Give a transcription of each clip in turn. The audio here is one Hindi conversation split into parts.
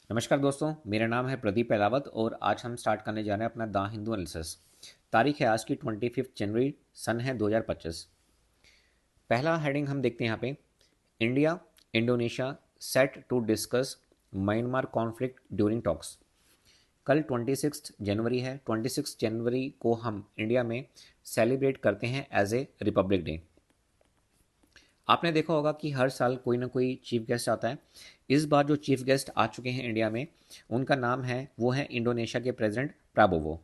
नमस्कार दोस्तों, मेरा नाम है प्रदीप अहलावत और आज हम स्टार्ट करने जा रहे हैं अपना द हिंदू एनालिसिस। तारीख है आज की 25 जनवरी, सन है 2025। पहला हेडिंग हम देखते हैं यहाँ पे। India Indonesia set to discuss Myanmar conflict during talks. कल 26 जनवरी है। 26 जनवरी को हम इंडिया में सेलिब्रेट करते हैं एज ए रिपब्लिक डे। आपने देखा होगा कि हर साल कोई ना कोई चीफ गेस्ट आता है। इस बार जो चीफ गेस्ट आ चुके हैं इंडिया में, उनका नाम है, वो है इंडोनेशिया के प्रेसिडेंट प्राबोवो।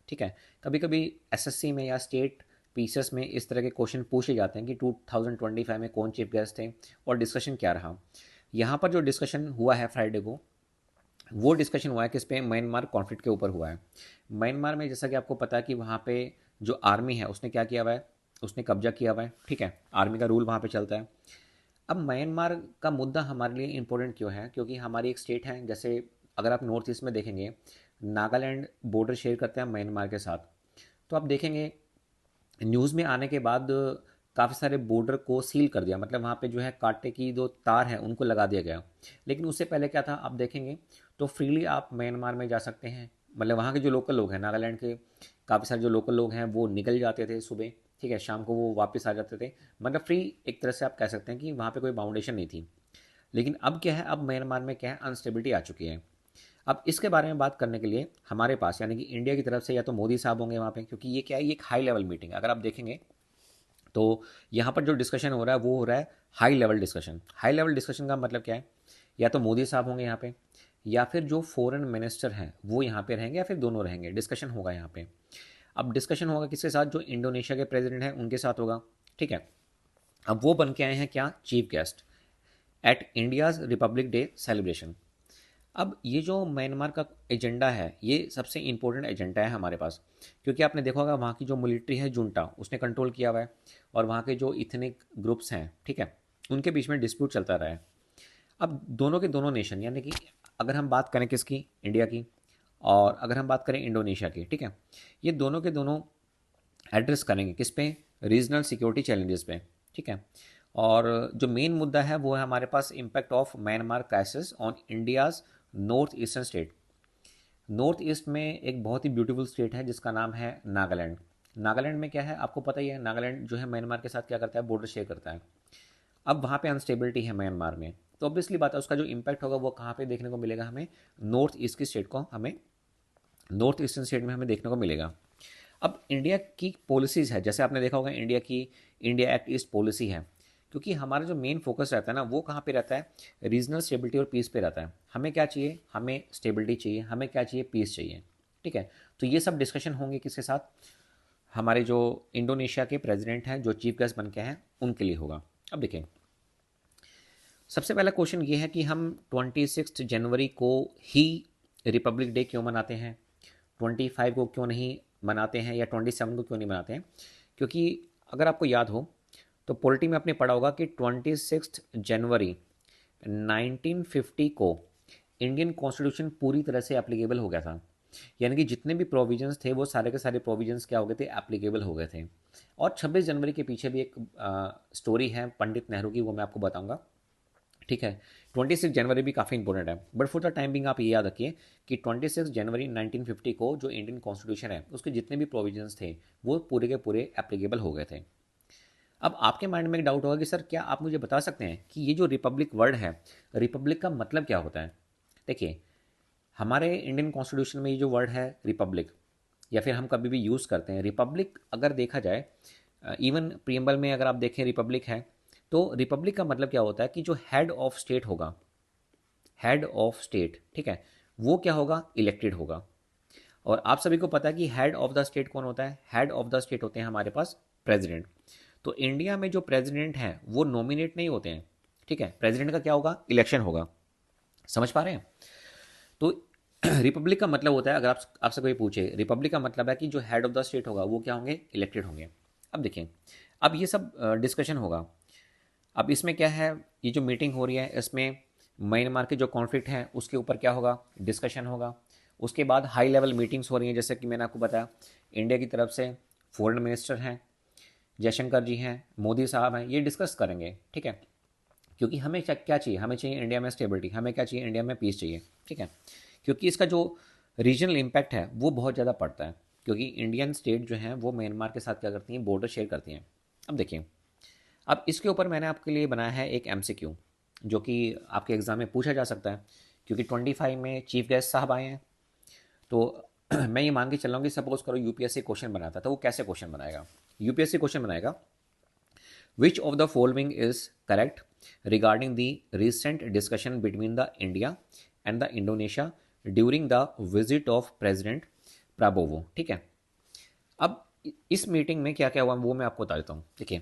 ठीक है। कभी कभी एसएससी में या स्टेट पीसीएस में इस तरह के क्वेश्चन पूछे जाते हैं कि 2025 में कौन चीफ गेस्ट थे और डिस्कशन क्या रहा। यहाँ पर जो डिस्कशन हुआ है फ्राइडे को, वो डिस्कशन हुआ है किस पे, म्यांमार कॉन्फ्लिक्ट के ऊपर हुआ है। म्यांमार में जैसा कि आपको पता है कि वहाँ पे जो आर्मी है उसने क्या किया हुआ है, उसने कब्जा किया हुआ है। ठीक है, आर्मी का रूल वहाँ पे चलता है। अब म्यांमार का मुद्दा हमारे लिए इम्पोर्टेंट क्यों है? क्योंकि हमारी एक स्टेट है, जैसे अगर आप नॉर्थ ईस्ट में देखेंगे, नागालैंड बॉर्डर शेयर करते हैं म्यांमार के साथ। तो आप देखेंगे न्यूज़ में आने के बाद काफ़ी सारे बॉर्डर को सील कर दिया, मतलब वहाँ पे जो है कांटे की जो तार है उनको लगा दिया गया। लेकिन उससे पहले क्या था, आप देखेंगे तो फ्रीली आप म्यांमार में जा सकते हैं। मतलब वहाँ के जो लोकल लोग हैं, नागालैंड के काफ़ी सारे जो लोकल लोग हैं वो निकल जाते थे सुबह। ठीक है, शाम को वो वापस आ जाते थे। मतलब फ्री, एक तरह से आप कह सकते हैं कि वहाँ पे कोई बाउंडेशन नहीं थी। लेकिन अब क्या है, अब म्यांमार में क्या है, अनस्टेबिलिटी आ चुकी है। अब इसके बारे में बात करने के लिए हमारे पास, यानी कि इंडिया की तरफ से या तो मोदी साहब होंगे वहाँ पे, क्योंकि ये क्या है, ये एक हाई लेवल मीटिंग। अगर आप देखेंगे तो यहाँ पर जो डिस्कशन हो रहा है वो हो रहा है high level discussion. High level discussion का मतलब क्या है, या तो मोदी साहब होंगे यहाँ पे, या फिर जो फॉरेन मिनिस्टर हैं वो यहाँ पे रहेंगे, या फिर दोनों रहेंगे। डिस्कशन होगा यहाँ पे। अब डिस्कशन होगा किसके साथ? जो इंडोनेशिया के प्रेसिडेंट हैं उनके साथ होगा। ठीक है। अब वो बन के आए हैं क्या, chief guest at India's Republic day celebration. अब ये जो म्यांमार का एजेंडा है, ये सबसे इम्पोर्टेंट एजेंडा है हमारे पास। क्योंकि आपने देखा होगा वहाँ की जो मिलिट्री है, जुंटा, उसने कंट्रोल किया हुआ है। और वहाँ के जो इथनिक ग्रुप्स हैं, ठीक है, उनके बीच में डिस्प्यूट चलता रहा है। अब दोनों के दोनों नेशन, यानी कि अगर हम बात करें किसकी, इंडिया की, और अगर हम बात करें इंडोनेशिया की, ठीक है, ये दोनों के दोनों एड्रेस करेंगे किस पे, रीजनल सिक्योरिटी चैलेंजेस पे। ठीक है। और जो मेन मुद्दा है वो है हमारे पास impact of Myanmar crisis on India's north eastern state. North east में एक बहुत ही ब्यूटीफुल स्टेट है जिसका नाम है नागालैंड। नागालैंड में क्या है आपको पता ही है, नागालैंड जो है म्यांमार के साथ क्या करता है, बॉर्डर शेयर करता है। अब वहाँ पे अनस्टेबिलिटी है म्यांमार में, तो ऑब्वियसली बात है उसका जो इम्पैक्ट होगा वो कहाँ पे देखने को मिलेगा हमें, नॉर्थ ईस्ट की स्टेट को, हमें नॉर्थ ईस्टर्न स्टेट में हमें देखने को मिलेगा। अब इंडिया की पॉलिसीज़ है, जैसे आपने देखा होगा इंडिया की इंडिया एक्ट ईस्ट पॉलिसी है। क्योंकि हमारा जो मेन फोकस रहता है ना, वो कहाँ पे रहता है, रीजनल स्टेबिलिटी और पीस पे रहता है। हमें क्या चाहिए, हमें स्टेबिलिटी चाहिए, हमें क्या चाहिए, पीस चाहिए। ठीक है। तो ये सब डिस्कशन होंगे किसके साथ, हमारे जो इंडोनेशिया के प्रेसिडेंट हैं, जो चीफ गेस्ट बन के हैं, उनके लिए होगा। अब देखें, सबसे पहला क्वेश्चन ये है कि हम 26 जनवरी को ही रिपब्लिक डे क्यों मनाते हैं, 25 को क्यों नहीं मनाते हैं, या 27 को क्यों नहीं मनाते हैं? क्योंकि अगर आपको याद हो तो पॉलिटी में आपने पढ़ा होगा कि 26 जनवरी 1950 को इंडियन कॉन्स्टिट्यूशन पूरी तरह से एप्लीकेबल हो गया था। यानी कि जितने भी प्रोविजंस थे वो सारे के सारे प्रोविजंस क्या हो गए थे, एप्लीकेबल हो गए थे। और 26 जनवरी के पीछे भी एक स्टोरी है पंडित नेहरू की, वो मैं आपको बताऊंगा। ठीक है। 26 जनवरी भी काफ़ी इंपॉर्टेंट है, but for the time being आप ये याद रखिए कि 26 जनवरी 1950 को जो इंडियन कॉन्स्टिट्यूशन है उसके जितने भी प्रोविजंस थे वो पूरे के पूरे एप्लीकेबल हो गए थे। अब आपके माइंड में एक डाउट होगा कि सर क्या आप मुझे बता सकते हैं कि ये जो रिपब्लिक वर्ड है, रिपब्लिक का मतलब क्या होता है? देखिए, हमारे इंडियन कॉन्स्टिट्यूशन में ये जो वर्ड है रिपब्लिक, या फिर हम कभी भी यूज़ करते हैं रिपब्लिक, अगर देखा जाए इवन प्रियम्बल में अगर आप देखें रिपब्लिक है, तो रिपब्लिक का मतलब क्या होता है कि जो हेड ऑफ स्टेट होगा, हेड ऑफ स्टेट, ठीक है, वो क्या होगा, इलेक्टेड होगा। और आप सभी को पता है कि हेड ऑफ द स्टेट कौन होता है, हेड ऑफ द स्टेट होते हैं हमारे पास प्रेसिडेंट। तो इंडिया में जो प्रेसिडेंट हैं वो नॉमिनेट नहीं होते हैं। ठीक है, प्रेसिडेंट का क्या होगा, इलेक्शन होगा। समझ पा रहे हैं? तो रिपब्लिक का मतलब होता है, अगर आप आपसे कोई पूछे, रिपब्लिक का मतलब है कि जो हेड ऑफ द स्टेट होगा वो क्या होंगे, इलेक्टेड होंगे। अब देखिए, अब ये सब डिस्कशन होगा। अब इसमें क्या है, ये जो मीटिंग हो रही है इसमें म्यांमार के जो कॉन्फ्लिक्ट है उसके ऊपर क्या होगा, डिस्कशन होगा। उसके बाद हाई लेवल मीटिंग्स हो रही हैं, जैसे कि मैंने आपको बताया इंडिया की तरफ से फॉरेन मिनिस्टर हैं, जयशंकर जी हैं, मोदी साहब हैं, ये डिस्कस करेंगे। ठीक है। क्योंकि हमें क्या चाहिए, हमें चाहिए इंडिया में स्टेबिलिटी, हमें क्या चाहिए, इंडिया में पीस चाहिए, ठीक है। क्योंकि इसका जो रीजनल इम्पैक्ट है वो बहुत ज़्यादा पड़ता है, क्योंकि इंडियन स्टेट जो है वो म्यांमार के साथ क्या करती हैं, बॉर्डर शेयर करती हैं। अब देखिए, अब इसके ऊपर मैंने आपके लिए बनाया है एक एमसीक्यू, जो कि आपके एग्जाम में पूछा जा सकता है, क्योंकि 25 में चीफ गेस्ट साहब आए हैं। तो मैं ये मान के चल रहा हूँ कि सपोज करो यूपीएससी क्वेश्चन बनाता है, तो वो कैसे क्वेश्चन बनाएगा, यूपीएससी क्वेश्चन बनाएगा, विच of the following is correct regarding the recent discussion between the India and the Indonesia during the visit of president Prabowo, ठीक है। अब इस मीटिंग में क्या क्या हुआ वो मैं आपको बता देता हूँ। देखिए,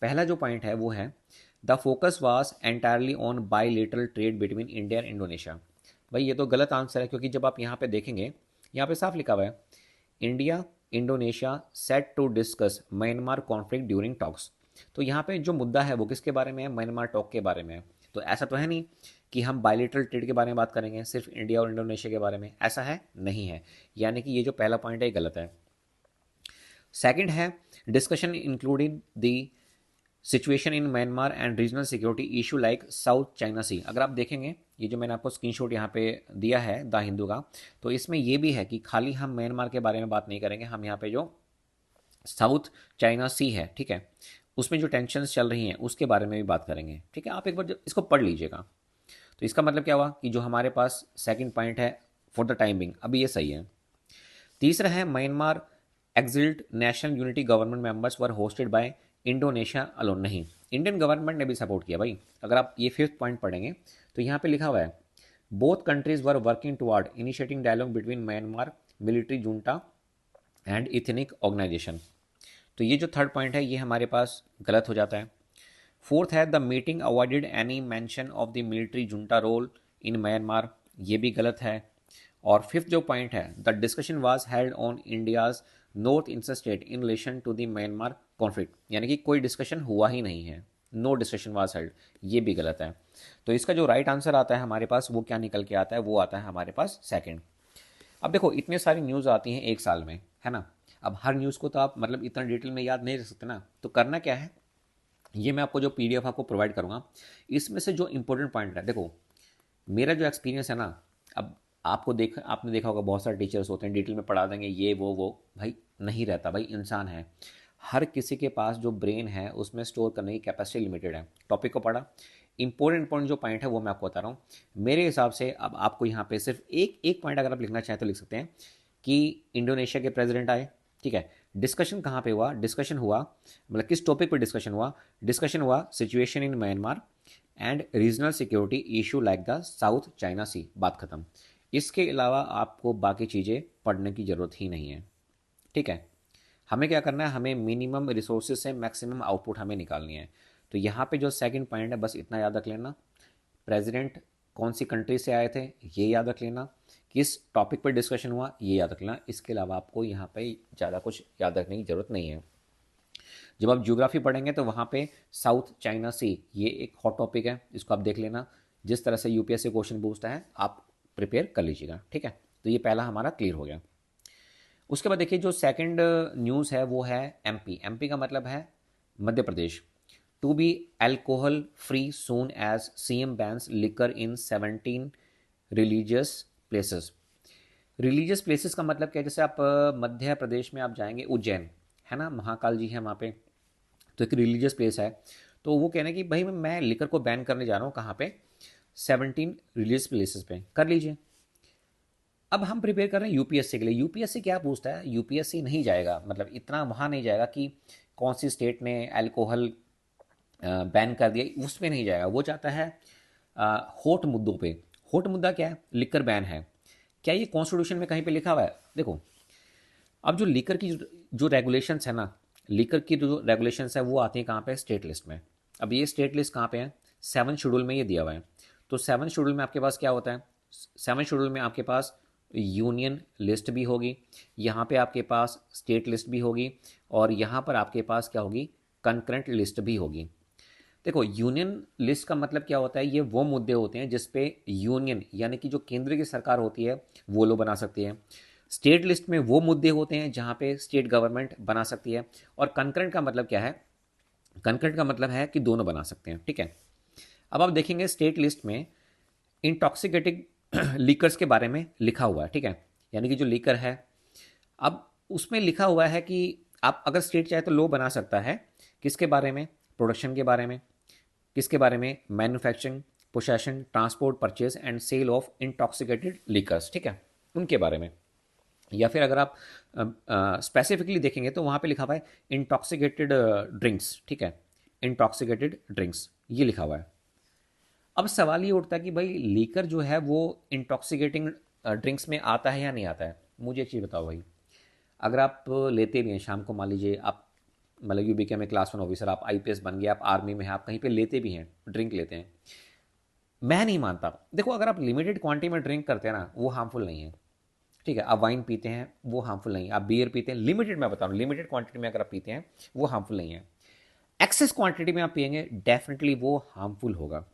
पहला जो पॉइंट है वो है the focus was entirely on bilateral trade between India and Indonesia. भाई ये तो गलत आंसर है, क्योंकि जब आप यहाँ पे देखेंगे, यहाँ पे साफ लिखा हुआ है India Indonesia set to discuss Myanmar conflict during talks. तो यहाँ पे जो मुद्दा है वो किसके बारे में है, म्यांमार टॉक के बारे में है। तो ऐसा तो है नहीं कि हम बायलेटरल ट्रेड के बारे में बात करेंगे सिर्फ इंडिया और इंडोनेशिया के बारे में, ऐसा है नहीं है। यानी कि ये जो पहला पॉइंट है ये गलत है। सेकंड है discussion including the situation in Myanmar and regional security issue like South China Sea. अगर आप देखेंगे, ये जो मैंने आपको स्क्रीनशॉट यहाँ पे दिया है द हिंदू का, तो इसमें ये भी है कि खाली हम म्यांमार के बारे में बात नहीं करेंगे, हम यहाँ पे जो साउथ चाइना सी है, ठीक है, उसमें जो टेंशन चल रही हैं उसके बारे में भी बात करेंगे, ठीक है। आप एक बार इसको पढ़ लीजिएगा। तो इसका मतलब क्या हुआ कि जो हमारे पास सेकंड पॉइंट है फॉर द टाइमिंग अभी ये सही है। तीसरा है Myanmar exiled national unity government members were hosted by Indonesia alone. नहीं, इंडियन गवर्नमेंट ने भी सपोर्ट किया भाई। अगर आप ये फिफ्थ पॉइंट पढ़ेंगे तो यहाँ पे लिखा हुआ है both countries were working toward initiating dialogue between Myanmar military junta and ethnic organization. तो ये जो थर्ड पॉइंट है ये हमारे पास गलत हो जाता है। फोर्थ है the meeting avoided any mention of the military junta role in Myanmar, ये भी गलत है। और फिफ्थ जो पॉइंट है the discussion was held on India's north east state in relation to the Myanmar conflict, यानी कि कोई डिस्कशन हुआ ही नहीं है, नो डिस्कशन वाज हेल्ड, ये भी गलत है। तो इसका जो राइट आंसर आता है हमारे पास वो क्या निकल के आता है, वो आता है हमारे पास सेकंड। अब देखो इतने सारी न्यूज़ आती हैं एक साल में, है ना। अब हर न्यूज़ को तो आप मतलब इतना डिटेल में याद नहीं रख सकते ना, तो करना क्या है, ये मैं आपको जो पीडीएफ आपको प्रोवाइड करूंगा, इसमें से जो इंपॉर्टेंट पॉइंट है, देखो मेरा जो एक्सपीरियंस है ना, अब आपने देखा होगा बहुत सारे टीचर्स होते हैं डिटेल में पढ़ा देंगे ये वो भाई नहीं रहता, भाई इंसान है, हर किसी के पास जो ब्रेन है उसमें स्टोर करने की कैपेसिटी लिमिटेड है। टॉपिक को पढ़ा, इंपॉर्टेंट जो पॉइंट है वो मैं आपको बता रहा हूँ। मेरे हिसाब से अब आपको यहाँ पे सिर्फ एक एक पॉइंट अगर आप लिखना चाहें तो लिख सकते हैं कि इंडोनेशिया के प्रेसिडेंट आए, ठीक है। डिस्कशन कहाँ पे हुआ, डिस्कशन हुआ मतलब किस टॉपिक पे डिस्कशन हुआ, डिस्कशन हुआ situation in Myanmar and regional security issue like the South China Sea, बात खत्म। इसके अलावा आपको बाकी चीज़ें पढ़ने की ज़रूरत ही नहीं है, ठीक है। हमें क्या करना है, हमें मिनिमम रिसोर्सेज से मैक्सिमम आउटपुट हमें निकालनी है। तो यहाँ पे जो सेकंड पॉइंट है बस इतना याद रख लेना, प्रेसिडेंट कौन सी कंट्री से आए थे ये याद रख लेना, किस टॉपिक पर डिस्कशन हुआ ये याद रख लेना। इसके अलावा आपको यहाँ पे ज़्यादा कुछ याद रखने की ज़रूरत नहीं है। जब आप ज्योग्राफी पढ़ेंगे तो वहाँ पे साउथ चाइना सी ये एक हॉट टॉपिक है, इसको आप देख लेना। जिस तरह से यूपीएससी क्वेश्चन पूछता है आप प्रिपेयर कर लीजिएगा, ठीक है। तो ये पहला हमारा क्लियर हो गया। उसके बाद देखिए जो सेकंड न्यूज़ है वो है एमपी। एमपी का मतलब है Madhya Pradesh. To be alcohol free soon as CM bans liquor in 17 religious places. Religious places का मतलब क्या है, जैसे आप मध्य प्रदेश में आप जाएंगे उज्जैन, है ना, महाकाल जी है वहाँ पे, तो एक रिलीजियस प्लेस है। तो वो कहना है कि भाई मैं लिकर को बैन करने जा रहा हूँ, कहाँ पे, 17 रिलीजियस प्लेसेस पे, कर लीजिए। अब हम प्रिपेयर कर रहे हैं यूपीएससी के लिए। यूपीएससी क्या पूछता है, यूपीएससी नहीं जाएगा मतलब इतना वहाँ नहीं जाएगा कि कौन सी स्टेट ने अल्कोहल बैन कर दिया, उस पर नहीं जाएगा। वो चाहता है हॉट मुद्दों पे। हॉट मुद्दा क्या है, लिकर बैन है, क्या ये कॉन्स्टिट्यूशन में कहीं पे लिखा हुआ है। देखो अब जो लीकर की जो रेगुलेशंस है ना, लीकर की जो रेगुलेशंस है वो आती हैं कहाँ पे, स्टेट लिस्ट में। अब ये स्टेट लिस्ट कहाँ पे है, 7 शेड्यूल में ये दिया हुआ है। तो 7 शेड्यूल में आपके पास क्या होता है, 7 शेड्यूल में आपके पास यूनियन लिस्ट भी होगी, यहाँ पे आपके पास स्टेट लिस्ट भी होगी, और यहाँ पर आपके पास क्या होगी, कंकरेंट लिस्ट भी होगी। देखो यूनियन लिस्ट का मतलब क्या होता है, ये वो मुद्दे होते हैं जिसपे यूनियन यानी कि जो केंद्र की सरकार होती है वो लोग बना सकती है। स्टेट लिस्ट में वो मुद्दे होते हैं जहाँ पे स्टेट गवर्नमेंट बना सकती है। और कंकरेंट का मतलब क्या है, कंकरेंट का मतलब है कि दोनों बना सकते हैं, ठीक है। अब आप देखेंगे स्टेट लिस्ट में इंटॉक्सिकेटिंग लीकर्स के बारे में लिखा हुआ है, ठीक है, यानी कि जो लीकर है, अब उसमें लिखा हुआ है कि आप अगर स्टेट चाहे तो लॉ बना सकता है, किसके बारे में, प्रोडक्शन के बारे में, किसके बारे में, manufacturing, possession, transport, purchase and sale of intoxicated liquors, ठीक है, उनके बारे में। या फिर अगर आप स्पेसिफिकली देखेंगे तो वहाँ पे लिखा हुआ है इंटॉक्सिकेटेड ड्रिंक्स, ठीक है, इंटॉक्सिकेटेड ड्रिंक्स ये लिखा हुआ है। अब सवाल ये उठता है कि भाई लीकर जो है वो इंटॉक्सिकेटिंग ड्रिंक्स में आता है या नहीं आता है। मुझे एक चीज़ बताओ भाई, अगर आप लेते भी हैं शाम को, मान लीजिए आप मतलब यू बीके में क्लास 1 ऑफिसर, आप आईपीएस बन गए, आप आर्मी में हैं, आप कहीं पे लेते भी हैं, ड्रिंक लेते हैं, मैं नहीं मानता। देखो अगर आप लिमिटेड क्वांटिटी में ड्रिंक करते हैं ना, वो हार्मफुल नहीं है, ठीक है, आप वाइन पीते हैं वो हार्मफुल नहीं है, आप बियर पीते हैं लिमिटेड, मैं बता रहा हूँ लिमिटेड क्वांटिटी में अगर आप पीते हैं वो हार्मफुल नहीं है। एक्सेस क्वांटिटी में आप पियेंगे डेफिनेटली वो हार्मफुल होगा।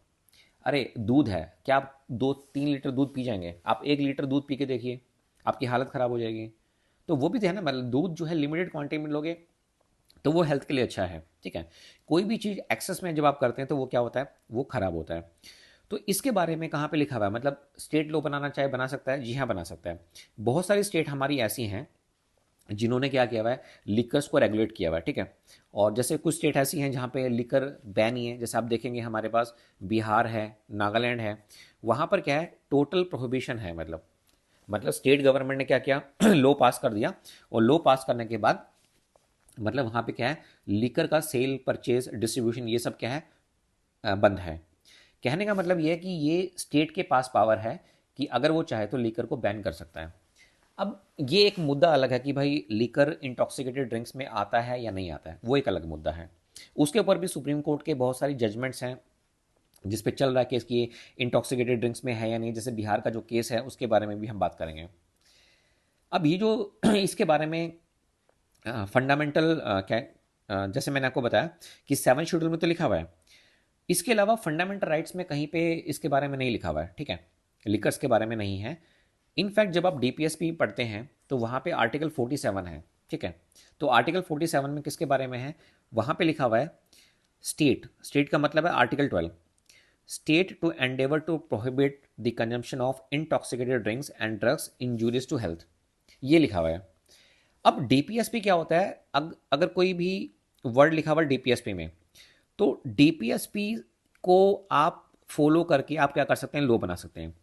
अरे दूध है, क्या आप 2-3 लीटर दूध पी जाएंगे? आप 1 लीटर दूध पी के देखिए, आपकी हालत ख़राब हो जाएगी। तो वो भी तो है ना, मतलब दूध जो है लिमिटेड क्वांटिटी में लोगे तो वो हेल्थ के लिए अच्छा है, ठीक है। कोई भी चीज़ एक्सेस में जब आप करते हैं तो वो क्या होता है, वो खराब होता है। तो इसके बारे में कहाँ पे लिखा हुआ है, मतलब स्टेट लॉ बनाना चाहे बना सकता है, जी हाँ बना सकता है। बहुत सारी स्टेट हमारी ऐसी हैं जिन्होंने क्या किया हुआ है, लिकर्स को रेगुलेट किया हुआ है, ठीक है। और जैसे कुछ स्टेट ऐसी हैं जहाँ पे लिकर बैन ही है, जैसे आप देखेंगे हमारे पास बिहार है, नागालैंड है, वहाँ पर क्या है, टोटल प्रोहिबिशन है। मतलब स्टेट गवर्नमेंट ने क्या किया लॉ पास कर दिया, और लॉ पास करने के बाद मतलब वहाँ पे क्या है, लिकर का सेल, परचेज, डिस्ट्रीब्यूशन ये सब क्या है, बंद है। कहने का मतलब ये है कि ये स्टेट के पास पावर है कि अगर वो चाहे तो लीकर को बैन कर सकता है। अब ये एक मुद्दा अलग है कि भाई लीकर इंटॉक्सिकेटेड ड्रिंक्स में आता है या नहीं आता है, वो एक अलग मुद्दा है। उसके ऊपर भी सुप्रीम कोर्ट के बहुत सारी जजमेंट्स हैं जिस पे चल रहा है केस कि ये इंटॉक्सिकेटेड ड्रिंक्स में है या नहीं। जैसे बिहार का जो केस है उसके बारे में भी हम बात करेंगे। अब ये जो इसके बारे में फंडामेंटल क्या है, जैसे मैंने आपको बताया कि 7 शेड्यूल में तो लिखा हुआ है, इसके अलावा फंडामेंटल राइट्स में कहीं पे इसके बारे में नहीं लिखा हुआ है, ठीक है, लिकर्स के बारे में नहीं है। इनफैक्ट जब आप डीपीएसपी पढ़ते हैं तो वहाँ पे आर्टिकल 47 है, ठीक है। तो आर्टिकल 47 में किसके बारे में है, वहाँ पे लिखा हुआ है स्टेट, स्टेट का मतलब है article 12, state to endeavour to prohibit the consumption of intoxicated drinks and drugs injurious to health, ये लिखा हुआ है। अब डीपीएसपी क्या होता है, अगर कोई भी वर्ड लिखा हुआ डीपीएसपी में, तो डीपीएसपी को आप फॉलो करके आप क्या कर सकते हैं, लो बना सकते हैं।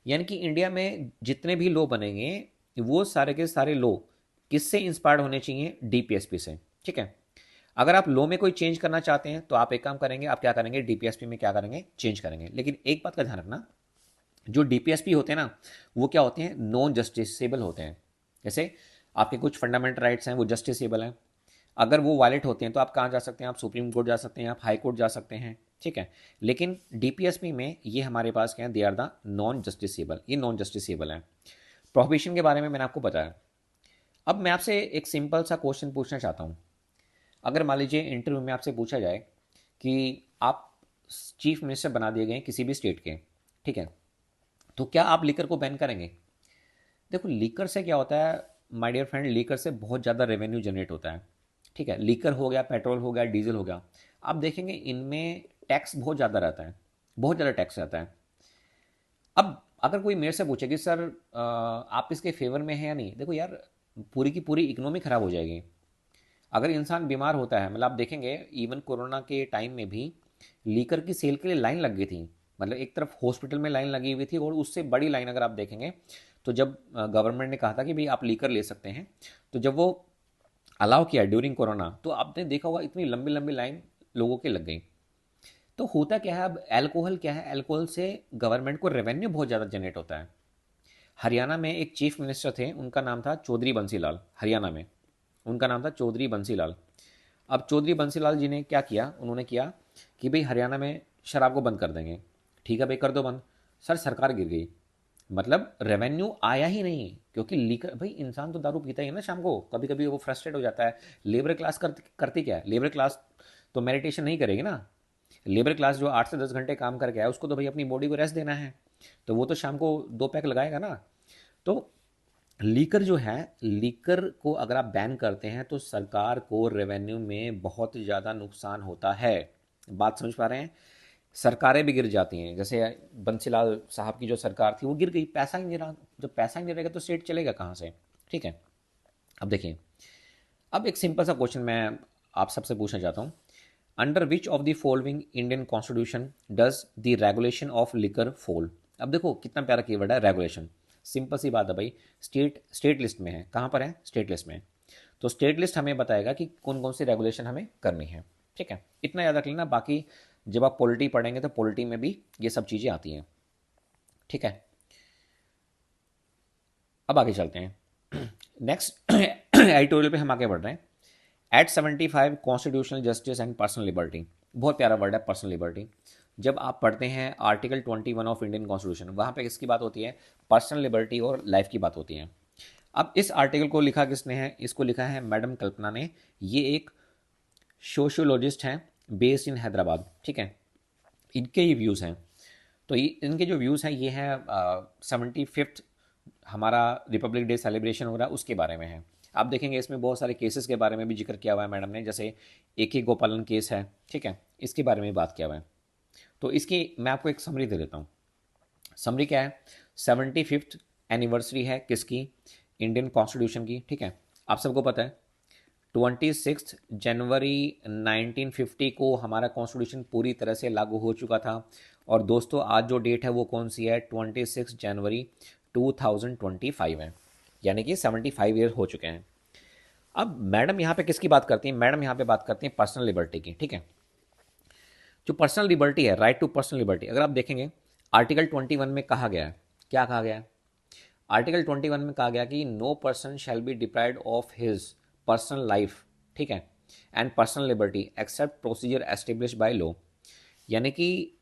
यानी कि इंडिया में जितने भी लो बनेंगे वो सारे के सारे लो किससे इंस्पायर्ड होने चाहिए, डीपीएसपी से, ठीक है। अगर आप लो में कोई चेंज करना चाहते हैं तो आप एक काम करेंगे, आप क्या करेंगे, डीपीएसपी में क्या करेंगे, चेंज करेंगे। लेकिन एक बात का ध्यान रखना, जो डीपीएसपी होते हैं ना, वो क्या होते हैं, नॉन जस्टिसेबल होते हैं। जैसे आपके कुछ फंडामेंटल राइट्स हैं वो जस्टिसेबल हैं, अगर वो वायलेट होते हैं तो आप कहाँ जा सकते हैं, आप सुप्रीम कोर्ट जा सकते हैं, आप हाई कोर्ट जा सकते हैं, ठीक है। लेकिन डीपीएसपी में ये हमारे पास क्या है, they are the non justiciable, ये नॉन जस्टिसेबल है। प्रोहिबिशन के बारे में मैंने आपको बताया। अब मैं आपसे एक सिंपल सा क्वेश्चन पूछना चाहता हूँ। अगर मान लीजिए इंटरव्यू में आपसे पूछा जाए कि आप चीफ मिनिस्टर बना दिए गए किसी भी स्टेट के, ठीक है, तो क्या आप लीकर को बैन करेंगे? देखो लीकर से क्या होता है माय डियर फ्रेंड, लीकर से बहुत ज़्यादा रेवेन्यू जनरेट होता है, ठीक है। लीकर हो गया, पेट्रोल हो गया, डीजल हो गया, आप देखेंगे इनमें टैक्स बहुत ज़्यादा रहता है, बहुत ज़्यादा टैक्स रहता है। अब अगर कोई मेरे से पूछे कि सर आप इसके फेवर में हैं या नहीं, देखो यार पूरी की पूरी इकोनॉमी ख़राब हो जाएगी। अगर इंसान बीमार होता है, मतलब आप देखेंगे इवन कोरोना के टाइम में भी लीकर की सेल के लिए लाइन लग गई थी। मतलब एक तरफ हॉस्पिटल में लाइन लगी हुई थी और उससे बड़ी लाइन अगर आप देखेंगे, तो जब गवर्नमेंट ने कहा था कि भाई आप लीकर ले सकते हैं, तो जब वो अलाउ किया ड्यूरिंग कोरोना, तो आपने देखा होगा इतनी लंबी लंबी लाइन लोगों की लग गई। तो होता क्या है, अब एल्कोहल क्या है, एल्कोहल से गवर्नमेंट को रेवेन्यू बहुत ज़्यादा जनरेट होता है। हरियाणा में एक चीफ मिनिस्टर थे, उनका नाम था चौधरी बंसीलाल, हरियाणा में उनका नाम था चौधरी बंसीलाल। अब चौधरी बंसीलाल जी ने क्या किया, उन्होंने किया कि भाई हरियाणा में शराब को बंद कर देंगे। ठीक है भाई, कर दो बंद। सर सरकार गिर गई, मतलब रेवेन्यू आया ही नहीं, क्योंकि लीकर, भाई इंसान तो दारू पीता ही है ना शाम को, कभी कभी वो फ्रस्ट्रेट हो जाता है। लेबर क्लास करती क्या है, लेबर क्लास तो मेडिटेशन नहीं करेगी ना। लेबर क्लास जो 8 से 10 घंटे काम करके आया, उसको तो भाई अपनी बॉडी को रेस्ट देना है, तो वो तो शाम को 2 पैक लगाएगा ना। तो लीकर जो है, लीकर को अगर आप बैन करते हैं तो सरकार को रेवेन्यू में बहुत ज़्यादा नुकसान होता है। बात समझ पा रहे हैं? सरकारें भी गिर जाती हैं, जैसे बंसीलाल साहब की जो सरकार थी वो गिर गई, पैसा ही नहीं रहा। जब पैसा ही नहीं रहेगा तो स्टेट चलेगा कहाँ से? ठीक है। अब देखिए, अब एक सिंपल सा क्वेश्चन मैं आप सबसे पूछना चाहता हूँ। Under which of the following Indian constitution does the regulation of liquor fall? अब देखो कितना प्यारा कीवर्ड है रेगुलेशन। सिंपल सी बात है भाई, स्टेट लिस्ट में है। कहाँ पर है? स्टेट लिस्ट में है। तो स्टेट लिस्ट हमें बताएगा कि कौन कौन सी रेगुलेशन हमें करनी है। ठीक है, इतना याद रख लेना। बाकी जब आप पॉलिटी पढ़ेंगे तो पॉलिटी में भी ये सब चीज़ें आती हैं। ठीक है, अब आगे चलते हैं। नेक्स्ट एडिटोरियल पे हम आगे बढ़ रहे हैं। At 75 constitutional justice and personal liberty. बहुत प्यारा वर्ड है पर्सनल लिबर्टी। जब आप पढ़ते हैं आर्टिकल 21 ऑफ इंडियन कॉन्स्टिट्यूशन, वहाँ पे किसकी बात होती है? पर्सनल लिबर्टी और लाइफ की बात होती है। अब इस आर्टिकल को लिखा किसने है? इसको लिखा है मैडम कल्पना ने। ये एक सोशियोलॉजिस्ट हैं बेस्ड इन हैदराबाद। ठीक है, इनके ये व्यूज़ हैं। तो इनके जो व्यूज़ हैं ये हैं 75th हमारा रिपब्लिक डे सेलिब्रेशन हो रहा है उसके बारे में है। आप देखेंगे इसमें बहुत सारे केसेस के बारे में भी जिक्र किया हुआ है मैडम ने, जैसे ए के गोपालन केस है। ठीक है, इसके बारे में बात किया हुआ है। तो इसकी मैं आपको एक समरी दे देता हूँ। समरी क्या है? 75th एनिवर्सरी है किसकी? इंडियन कॉन्स्टिट्यूशन की। ठीक है, आप सबको पता है 26 जनवरी 1950 को हमारा कॉन्स्टिट्यूशन पूरी तरह से लागू हो चुका था। और दोस्तों आज जो डेट है वो कौन सी है? 26 जनवरी 2025 है, यानी कि 75 ईयर हो चुके हैं। अब मैडम यहाँ पे किसकी बात करती हैं? मैडम यहाँ पे बात करती हैं पर्सनल लिबर्टी की। ठीक है, जो पर्सनल लिबर्टी है, राइट टू पर्सनल लिबर्टी, अगर आप देखेंगे आर्टिकल 21 में कहा गया है, क्या कहा गया है? आर्टिकल 21 में कहा गया कि no person shall be deprived of his personal life, ठीक है, and personal liberty except procedure establish by law. यानी कि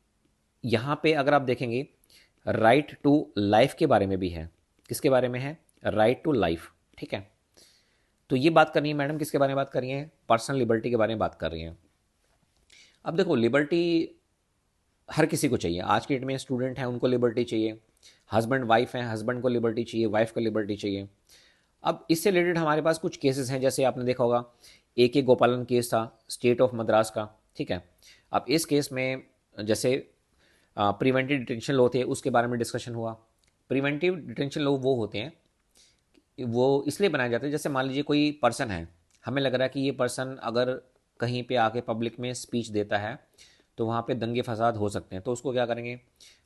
यहाँ पे अगर आप देखेंगे राइट टू लाइफ के बारे में भी है। किसके बारे में है? Right to life. ठीक है, तो ये बात करनी है मैडम किसके बारे में बात कर रही है? पर्सनल लिबर्टी के बारे में बात कर रही हैं। अब देखो लिबर्टी हर किसी को चाहिए। आज के डेट में स्टूडेंट हैं उनको लिबर्टी चाहिए, हस्बैंड वाइफ हैं हस्बैंड को लिबर्टी चाहिए, वाइफ को लिबर्टी चाहिए। अब इससे रिलेटेड हमारे पास कुछ केसेस हैं, जैसे आपने देखा होगा ए के गोपालन केस था स्टेट ऑफ मद्रास का। ठीक है, अब इस केस में जैसे प्रिवेंटिव डिटेंशन लॉ थे उसके बारे में डिस्कशन हुआ। प्रिवेंटिव डिटेंशन लॉ वो होते हैं, वो इसलिए बनाए जाते हैं जैसे मान लीजिए कोई पर्सन है, हमें लग रहा है कि ये पर्सन अगर कहीं पे आके पब्लिक में स्पीच देता है तो वहाँ पे दंगे फसाद हो सकते हैं, तो उसको क्या करेंगे?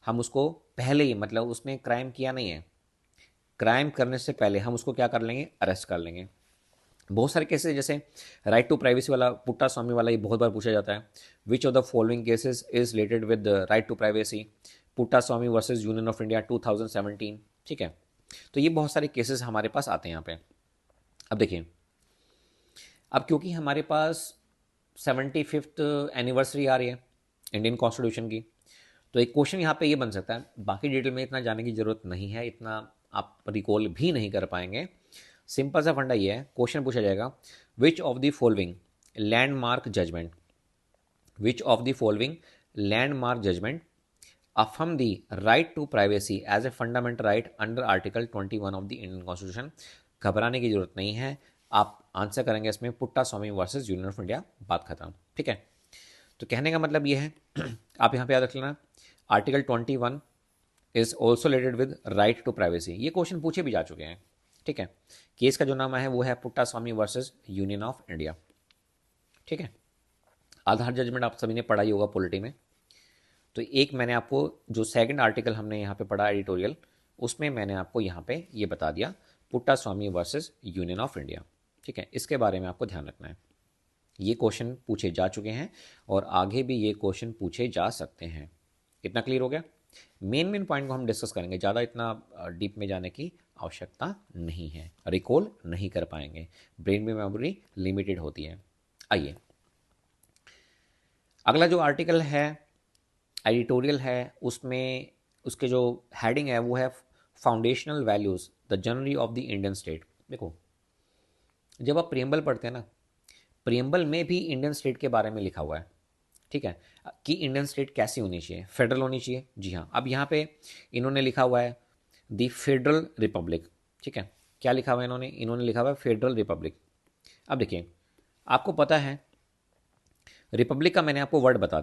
हम उसको पहले ही, मतलब उसने क्राइम किया नहीं है, क्राइम करने से पहले हम उसको क्या कर लेंगे? अरेस्ट कर लेंगे। बहुत सारे केसेस जैसे राइट टू प्राइवेसी वाला, पुट्टा स्वामी वाला, ये बहुत बार पूछा जाता है। Which of the following cases is related with right to privacy? Puttaswamy versus Union of India 2017। ठीक है, तो ये बहुत सारे केसेस हमारे पास आते हैं यहाँ पे। अब देखिए, अब क्योंकि हमारे पास 75th एनिवर्सरी आ रही है इंडियन कॉन्स्टिट्यूशन की, तो एक क्वेश्चन यहाँ पे ये बन सकता है, बाकी डिटेल में इतना जाने की जरूरत नहीं है, इतना आप रिकॉल भी नहीं कर पाएंगे। सिंपल सा फंडा ये है, क्वेश्चन पूछा जाएगा which of the following landmark judgment, which of the following landmark judgment affirm the right to privacy as a fundamental right under article 21 of the Indian constitution. घबराने की जरूरत नहीं है, आप आंसर करेंगे इसमें पुट्टा स्वामी वर्सेस यूनियन ऑफ इंडिया, बात खत्म। ठीक है, तो कहने का मतलब ये है आप यहाँ पे याद रख लेना article 21 is also related with right to privacy. ये क्वेश्चन पूछे भी जा चुके हैं। ठीक है, केस का जो नाम है वो है पुट्टा स्वामी वर्सेस यूनियन ऑफ इंडिया। ठीक है, आधार जजमेंट आप सभी ने पढ़ा ही होगा पॉलिटी में। तो एक मैंने आपको जो सेकंड आर्टिकल हमने यहाँ पे पढ़ा एडिटोरियल, उसमें मैंने आपको यहाँ पे ये बता दिया पुट्टा स्वामी वर्सेस यूनियन ऑफ इंडिया। ठीक है, इसके बारे में आपको ध्यान रखना है। ये क्वेश्चन पूछे जा चुके हैं और आगे भी ये क्वेश्चन पूछे जा सकते हैं। इतना क्लियर हो गया? मेन मेन पॉइंट को हम डिस्कस करेंगे, ज़्यादा इतना डीप में जाने की आवश्यकता नहीं है, रिकॉल नहीं कर पाएंगे, ब्रेन में मेमोरी लिमिटेड होती है। आइए, अगला जो आर्टिकल है एडिटोरियल है, उसमें उसके जो हेडिंग है वो है फाउंडेशनल वैल्यूज़ द जनरी ऑफ द इंडियन स्टेट। देखो, जब आप प्रियम्बल पढ़ते हैं ना, प्रियम्बल में भी इंडियन स्टेट के बारे में लिखा हुआ है। ठीक है, कि इंडियन स्टेट कैसी होनी चाहिए? फेडरल होनी चाहिए। जी हाँ, अब यहाँ पे इन्होंने लिखा हुआ है द फेडरल रिपब्लिक। ठीक है, क्या लिखा हुआ है इन्होंने लिखा हुआ है फेडरल रिपब्लिक। अब देखिए, आपको पता है रिपब्लिक का मैंने आपको वर्ड बता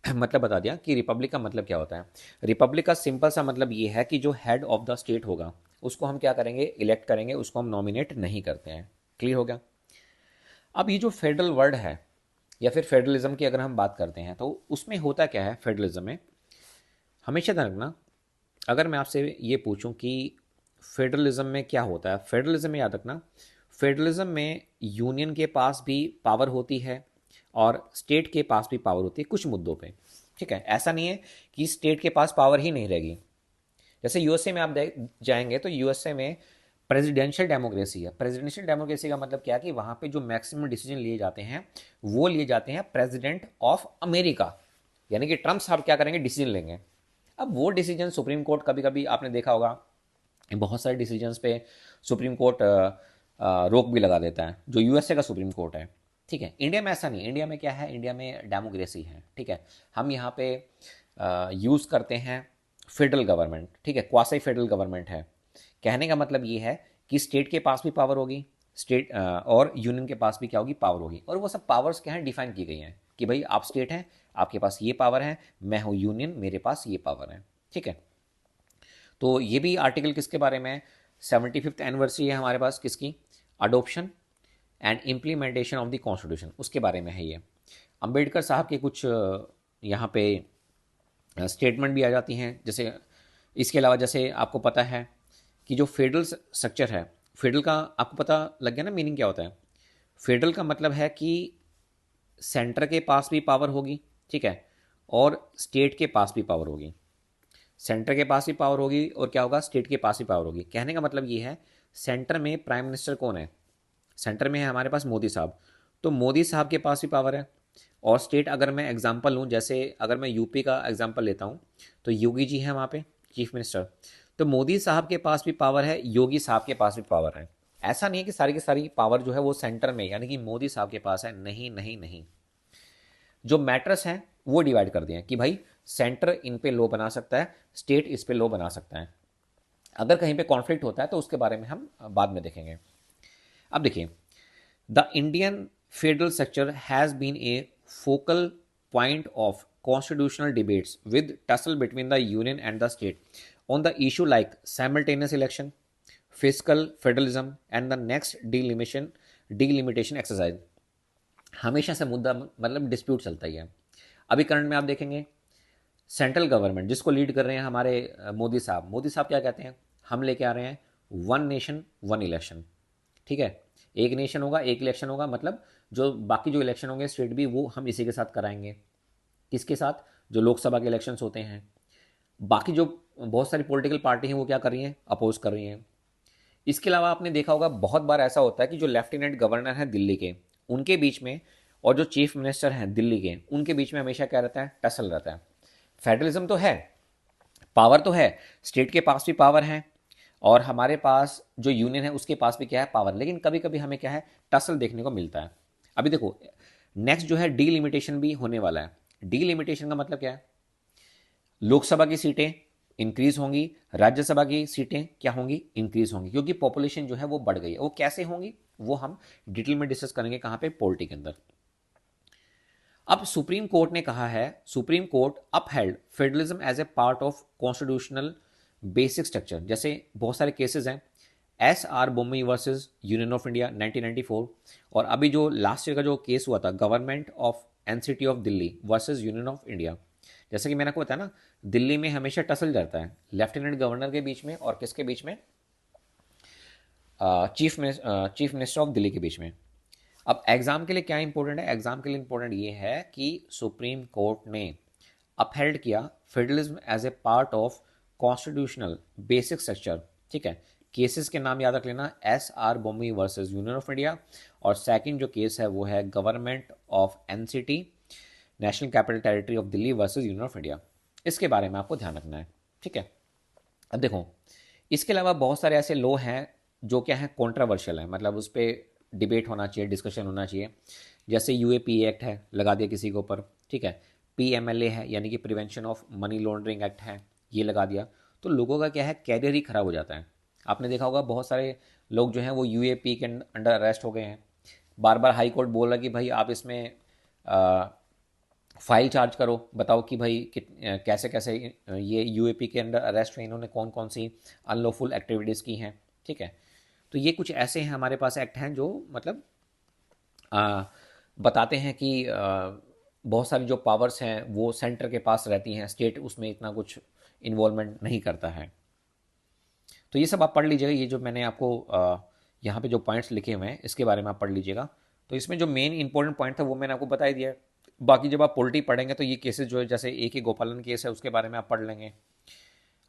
मतलब बता दिया कि रिपब्लिक का मतलब क्या होता है। रिपब्लिक का सिंपल सा मतलब ये है कि जो हेड ऑफ द स्टेट होगा उसको हम क्या करेंगे, इलेक्ट करेंगे, उसको हम नॉमिनेट नहीं करते हैं। क्लियर हो गया। अब ये जो फेडरल वर्ड है या फिर फेडरलिज्म की अगर हम बात करते हैं तो उसमें होता क्या है फेडरलिज्म में, हमेशा ध्यान रखना। अगर मैं आपसे ये पूछूं कि फेडरलिज्म में क्या होता है, फेडरलिज्म में याद रखना, फेडरलिज्म में यूनियन के पास भी पावर होती है और स्टेट के पास भी पावर होती है कुछ मुद्दों पे। ठीक है, ऐसा नहीं है कि स्टेट के पास पावर ही नहीं रहेगी। जैसे यूएसए में आप जाएंगे तो यूएसए में प्रेसिडेंशियल डेमोक्रेसी है। प्रेसिडेंशियल डेमोक्रेसी का मतलब क्या है कि वहां पे जो मैक्सिमम डिसीजन लिए जाते हैं वो लिए जाते हैं प्रेसिडेंट ऑफ अमेरिका, यानी कि ट्रम्प साहब क्या करेंगे, डिसीजन लेंगे। अब वो डिसीजन सुप्रीम कोर्ट, कभी कभी आपने देखा होगा बहुत सारे डिसीजंस पे सुप्रीम कोर्ट रोक भी लगा देता है, जो यूएसए का सुप्रीम कोर्ट है। ठीक है, इंडिया में ऐसा नहीं। इंडिया में क्या है, इंडिया में डेमोक्रेसी है। ठीक है, हम यहाँ पे यूज़ करते हैं फेडरल गवर्नमेंट। ठीक है, क्वासी फेडरल गवर्नमेंट है। कहने का मतलब ये है कि स्टेट के पास भी पावर होगी, स्टेट और यूनियन के पास भी क्या होगी, पावर होगी। और वो सब पावर्स क्या हैं, डिफाइन की गई हैं कि भाई आप स्टेट हैं, आपके पास ये पावर है, मैं हूँ यूनियन, मेरे पास ये पावर है। ठीक है, तो ये भी आर्टिकल किसके बारे में है, 75th एनिवर्सरी है हमारे पास किसकी, adoption and implementation of the constitution, उसके बारे में है ये। अंबेडकर साहब के कुछ यहाँ पे स्टेटमेंट भी आ जाती हैं। जैसे इसके अलावा जैसे आपको पता है कि जो फेडरल स्ट्रक्चर है, फेडरल का आपको पता लग गया ना मीनिंग क्या होता है। फेडरल का मतलब है कि सेंटर के पास भी पावर होगी, ठीक है, और स्टेट के पास भी पावर होगी। सेंटर के पास भी पावर होगी और क्या होगा, स्टेट के पास भी पावर होगी। कहने का मतलब ये है, सेंटर में प्राइम मिनिस्टर कौन है, सेंटर में है हमारे पास मोदी साहब, तो मोदी साहब के पास भी पावर है। और स्टेट अगर मैं एग्जांपल लूँ, जैसे अगर मैं यूपी का एग्जांपल लेता हूँ तो योगी जी हैं वहाँ पे चीफ मिनिस्टर, तो मोदी साहब के पास भी पावर है, योगी साहब के पास भी पावर है। ऐसा नहीं है कि सारी की सारी पावर जो है वो सेंटर में यानी कि मोदी साहब के पास है, नहीं नहीं नहीं। जो मैटर्स हैं वो डिवाइड कर दिए हैं कि भाई सेंटर इन पे लॉ बना सकता है, स्टेट इस पे लॉ बना सकता है। अगर कहीं पे कॉन्फ्लिक्ट होता है तो उसके बारे में हम बाद में देखेंगे। अब देखिए, the Indian federal structure has been a focal point of constitutional debates with tussle between the union and the state on the issue like simultaneous election, fiscal federalism, and the next delimitation exercise। हमेशा से मुद्दा मतलब डिस्प्यूट चलता ही है। अभी करंट में आप देखेंगे सेंट्रल गवर्नमेंट जिसको लीड कर रहे हैं हमारे मोदी साहब, मोदी साहब क्या कहते हैं, हम लेके आ रहे हैं वन नेशन वन इलेक्शन। ठीक है, एक नेशन होगा एक इलेक्शन होगा, मतलब जो बाकी जो इलेक्शन होंगे स्टेट भी, वो हम इसी के साथ कराएंगे। किसके साथ, जो लोकसभा के इलेक्शंस होते हैं। बाकी जो बहुत सारी पॉलिटिकल पार्टी हैं वो क्या कर रही हैं, अपोज कर रही हैं। इसके अलावा आपने देखा होगा बहुत बार ऐसा होता है कि जो लेफ्टिनेंट गवर्नर हैं दिल्ली के, उनके बीच में और जो चीफ मिनिस्टर हैं दिल्ली के, उनके बीच में हमेशा क्या रहता है, टसल रहता है। फेडरलिज्म तो है, पावर तो है, स्टेट के पास भी पावर है और हमारे पास जो यूनियन है उसके पास भी क्या है, पावर, लेकिन कभी कभी हमें क्या है, टसल देखने को मिलता है। अभी देखो नेक्स्ट जो है डीलिमिटेशन भी होने वाला है। डीलिमिटेशन का मतलब क्या है, लोकसभा की सीटें इंक्रीज होंगी, राज्यसभा की सीटें क्या होंगी, इंक्रीज होंगी, क्योंकि पॉपुलेशन जो है वो बढ़ गई है। वो कैसे होंगी वो हम डिटेल में डिस्कस करेंगे कहां पे, पॉलिटी के अंदर। अब सुप्रीम कोर्ट ने कहा है, Supreme Court upheld federalism as a part of constitutional basic structure. जैसे बहुत सारे केसेस हैं, S R Bommai versus Union of India 1994, और अभी जो लास्ट ईयर का जो केस हुआ था government of NCT of Delhi versus Union of India. जैसे कि मैंने आपको बताया ना, दिल्ली में हमेशा टसल जाता है लेफ्टिनेंट गवर्नर के बीच में और किसके बीच में, चीफ मिनिस्टर ऑफ दिल्ली के बीच में। अब एग्जाम के लिए क्या इंपॉर्टेंट है, एग्जाम के लिए इंपॉर्टेंट ये है कि सुप्रीम कोर्ट ने अपहेल्ड किया federalism as a part of constitutional basic structure. ठीक है, केसेस के नाम याद रख लेना, S R Bommai versus Union of India, और सेकंड जो केस है वो है government of NCT national capital territory of Delhi versus Union of India. इसके बारे में आपको ध्यान रखना है। ठीक है, अब देखो इसके अलावा बहुत सारे ऐसे लॉ हैं जो क्या है, कॉन्ट्रावर्शियल है, मतलब उस पर डिबेट होना चाहिए, डिस्कशन होना चाहिए। जैसे यूएपी एक्ट है, लगा दिया किसी के ऊपर। ठीक है, पीएमएलए है यानी कि prevention of money laundering act है, ये लगा दिया, तो लोगों का क्या है, कैरियर ही खराब हो जाता है। आपने देखा होगा बहुत सारे लोग जो हैं वो यूएपी के अंडर अरेस्ट हो गए हैं। बार बार हाई कोर्ट बोल रहा है कि भाई आप इसमें फाइल चार्ज करो, बताओ कि भाई कैसे कैसे ये यूएपी के अंडर अरेस्ट हुए, इन्होंने कौन कौन सी अनलॉफुल एक्टिविटीज़ की हैं। ठीक है, तो ये कुछ ऐसे हैं हमारे पास एक्ट हैं जो मतलब आ, बताते हैं कि बहुत सारी जो पावर्स हैं वो सेंटर के पास रहती हैं, स्टेट उसमें इतना कुछ इन्वॉल्वमेंट नहीं करता है। तो ये सब आप पढ़ लीजिएगा, ये जो मैंने आपको यहाँ पे जो पॉइंट्स लिखे हुए हैं इसके बारे में आप पढ़ लीजिएगा। तो इसमें जो मेन इंपॉर्टेंट पॉइंट था वो मैंने आपको बता ही दिया है। बाकी जब आप पॉलिटी पढ़ेंगे तो ये केसेस जो है, जैसे ए के गोपालन केस है, उसके बारे में आप पढ़ लेंगे।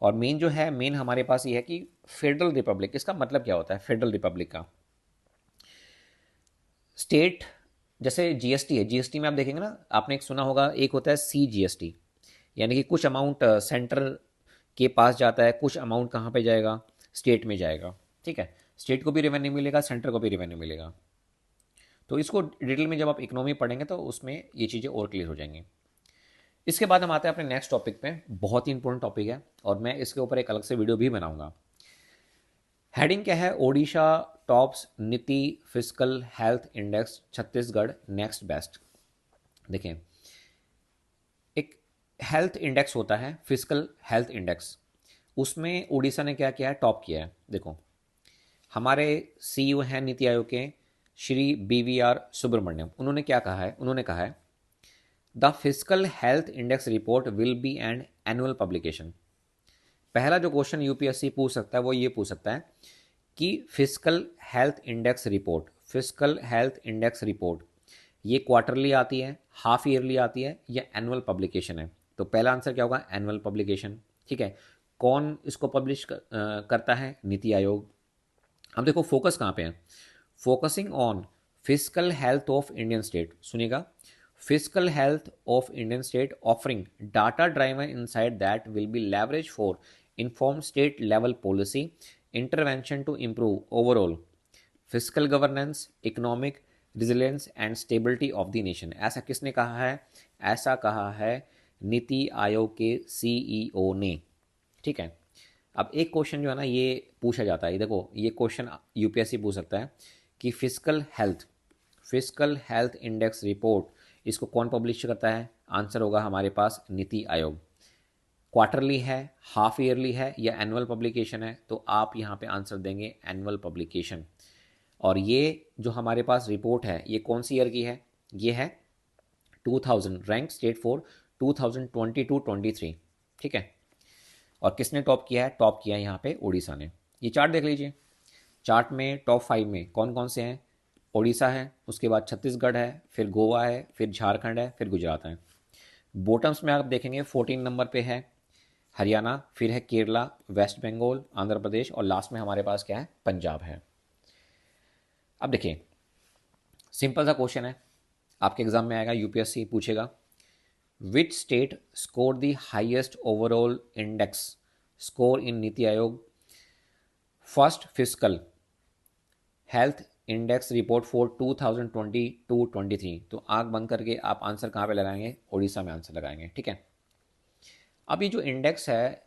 और मेन जो है, मेन हमारे पास ये है कि फेडरल रिपब्लिक, इसका मतलब क्या होता है फेडरल रिपब्लिक का। स्टेट, जैसे जीएसटी है, जीएसटी में आप देखेंगे ना, आपने एक सुना होगा, एक होता है सी जीएसटी, यानी कि कुछ अमाउंट सेंटर के पास जाता है, कुछ अमाउंट कहाँ पे जाएगा, स्टेट में जाएगा। ठीक है, स्टेट को भी रेवेन्यू मिलेगा, सेंटर को भी रेवेन्यू मिलेगा। तो इसको डिटेल में जब आप इकोनॉमी पढ़ेंगे तो उसमें ये चीज़ें और क्लियर हो जाएंगी। इसके बाद हम आते हैं अपने नेक्स्ट टॉपिक पे, बहुत ही इंपॉर्टेंट टॉपिक है और मैं इसके ऊपर एक अलग से वीडियो भी बनाऊंगा। हेडिंग क्या है, ओडिशा टॉप्स नीति physical health index, Chhattisgarh next best. देखें, एक हेल्थ इंडेक्स होता है, फिजिकल हेल्थ इंडेक्स, उसमें उड़ीसा ने क्या किया है, टॉप किया है। देखो, हमारे सीईओ हैं नीति आयोग के, श्री BVR सुब्रमण्यम, उन्होंने क्या कहा है, उन्होंने कहा है the physical health index report will be an annual publication. पहला जो क्वेश्चन यूपीएससी पूछ सकता है वो ये पूछ सकता है कि physical health index report, physical health index report ये क्वार्टरली आती है, हाफ ईयरली आती है, या एनुअल पब्लिकेशन है। तो पहला आंसर क्या होगा, एनुअल पब्लिकेशन। ठीक है, कौन इसको पब्लिश करता है, नीति आयोग। अब देखो फोकस कहाँ पे है, focusing on physical health of Indian state, सुनिएगा, physical health of Indian state offering data driven insight that will be leverage for inform state level policy intervention to improve overall physical governance, economic resilience and stability of the nation. ऐसा किसने कहा है, ऐसा कहा है नीति आयोग के सीईओ ने। ठीक है, अब एक क्वेश्चन जो है ना ये पूछा जाता है, देखो ये क्वेश्चन यूपीएससी पूछ सकता है कि फिजिकल हेल्थ इंडेक्स रिपोर्ट इसको कौन पब्लिश करता है, आंसर होगा हमारे पास नीति आयोग। क्वार्टरली है, हाफ ईयरली है, या एनुअल पब्लिकेशन है, तो आप यहाँ पे आंसर देंगे एनुअल पब्लिकेशन। और ये जो हमारे पास रिपोर्ट है ये कौन सी ईयर की है, ये है 2000, रैंक स्टेट फॉर 2022-23। ठीक है, और किसने टॉप किया है, टॉप किया है यहाँ पे उड़ीसा ने। ये चार्ट देख लीजिए, चार्ट में टॉप 5 में कौन कौन से हैं, उड़ीसा है, उसके बाद छत्तीसगढ़ है, फिर गोवा है, फिर झारखंड है, फिर गुजरात है। बॉटम्स में आप देखेंगे 14 नंबर पे है हरियाणा, फिर है केरला, वेस्ट बंगाल, आंध्र प्रदेश, और लास्ट में हमारे पास क्या है, पंजाब है। अब देखिए, सिंपल सा क्वेश्चन है, आपके एग्जाम में आएगा, यूपीएससी पूछेगा, which state score the highest overall index score in NITI Aayog first physical health index report for 2022-23। तो आंख बंद करके आप आंसर कहाँ पे लगाएंगे, उड़ीसा में आंसर लगाएंगे। ठीक है, अब ये जो इंडेक्स है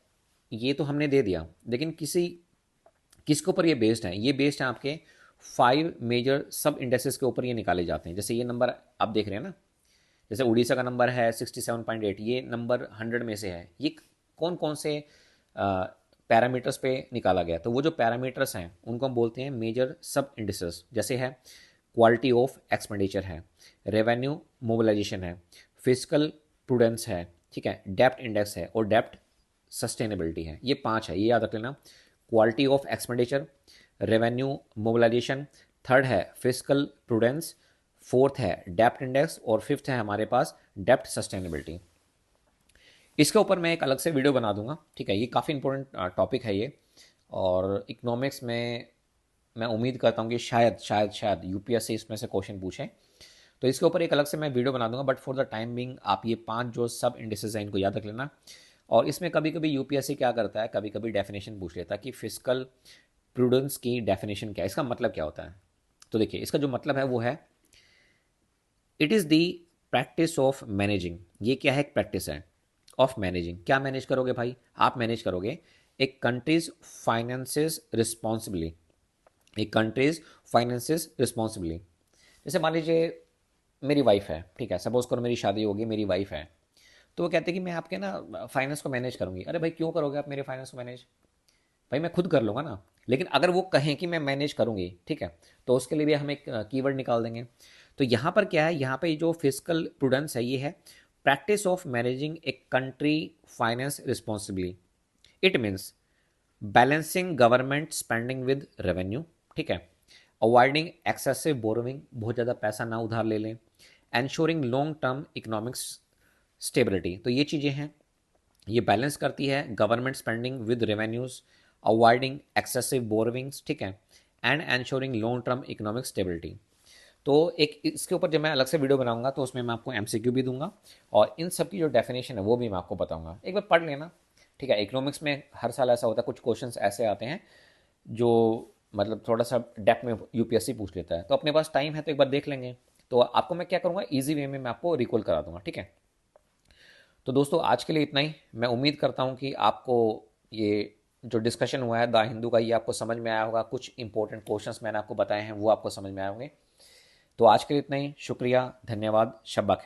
ये तो हमने दे दिया, लेकिन किसके ऊपर ये बेस्ड है, ये बेस्ड है आपके 5 मेजर सब इंडेक्सेस के ऊपर ये निकाले जाते हैं। जैसे ये नंबर आप देख रहे हैं ना, जैसे उड़ीसा का नंबर है 67.8, ये नंबर 100 में से है, ये कौन कौन से पैरामीटर्स पे निकाला गया। तो वो जो पैरामीटर्स हैं उनको हम बोलते हैं मेजर सब इंडिसेस। जैसे है क्वालिटी ऑफ एक्सपेंडिचर है, रेवेन्यू मोबिलाइजेशन है, फिजिकल प्रूडेंस है, ठीक है, डेप्ट इंडेक्स है, और डेप्ट सस्टेनेबिलिटी है। ये 5 है, ये याद रख लेना, quality of expenditure, revenue mobilization, third है फिजिकल प्रूडेंस, फोर्थ है डेप्ट इंडेक्स, और फिफ्थ है हमारे पास डेप्ट सस्टेनेबिलिटी। इसके ऊपर मैं एक अलग से वीडियो बना दूंगा। ठीक है, ये काफ़ी इंपॉर्टेंट टॉपिक है ये, और इकोनॉमिक्स में मैं उम्मीद करता हूँ कि शायद यूपीएससी इसमें से क्वेश्चन पूछे, तो इसके ऊपर एक अलग से मैं वीडियो बना दूंगा। But for the time being आप ये 5 जो सब इंडिसेस हैं इनको याद रख लेना। और इसमें कभी कभी यूपीएससी क्या करता है, कभी कभी डेफिनेशन पूछ लेता है कि फिजिकल प्रूडेंस की डेफिनेशन क्या है, इसका मतलब क्या होता है। तो देखिए, इसका जो मतलब है वो है, it is the practice of managing. ये क्या है, एक प्रैक्टिस है ऑफ मैनेजिंग। क्या मैनेज करोगे भाई, आप मैनेज करोगे एक कंट्रीज फाइनेंसेस रिस्पॉन्सिबली, एक कंट्रीज फाइनेंसेस रिस्पॉन्सिबली। जैसे मान लीजिए मेरी वाइफ है, ठीक है, सपोज करो मेरी शादी होगी, मेरी वाइफ है, तो वो कहते हैं कि मैं आपके ना फाइनेंस को मैनेज करूंगी। अरे भाई क्यों करोगे आप मेरे फाइनेंस को मैनेज? भाई मैं खुद कर लूँगा ना। लेकिन अगर वो कहें कि मैं मैनेज करूँगी, ठीक है, तो उसके लिए भी हम एक कीवर्ड निकाल देंगे। तो यहाँ पर क्या है, यहाँ पे जो फिजिकल प्रूडेंस है ये है practice of managing a country finance responsibly. It means balancing government spending with revenue, ठीक है, अवॉइडिंग एक्सेसिव बोरोविंग, बहुत ज़्यादा पैसा ना उधार ले लें, ensuring long term economics stability. तो ये चीज़ें हैं, ये बैलेंस करती है government spending with revenues, avoiding excessive borrowings, ठीक है, and ensuring long term economic stability. तो एक इसके ऊपर जब मैं अलग से वीडियो बनाऊंगा तो उसमें मैं आपको एमसीक्यू भी दूंगा और इन सब की जो डेफिनेशन है वो भी मैं आपको बताऊंगा, एक बार पढ़ लेना। ठीक है, इकोनॉमिक्स में हर साल ऐसा होता है, कुछ क्वेश्चंस ऐसे आते हैं जो मतलब थोड़ा सा डेप्थ में यूपीएससी पूछ लेता है, तो अपने पास टाइम है तो एक बार देख लेंगे। तो आपको मैं क्या करूँगा, ईजी वे में मैं आपको रिकॉल करा दूंगा, ठीक है। तो दोस्तों आज के लिए इतना ही। मैं उम्मीद करता हूँ कि आपको ये जो डिस्कशन हुआ है द हिंदू का, ये आपको समझ में आया होगा। कुछ इंपॉर्टेंट क्वेश्चंस मैंने आपको बताए हैं वो आपको समझ में आए होंगे। तो आज के लिए इतना ही। शुक्रिया, धन्यवाद, शब्बा खैर।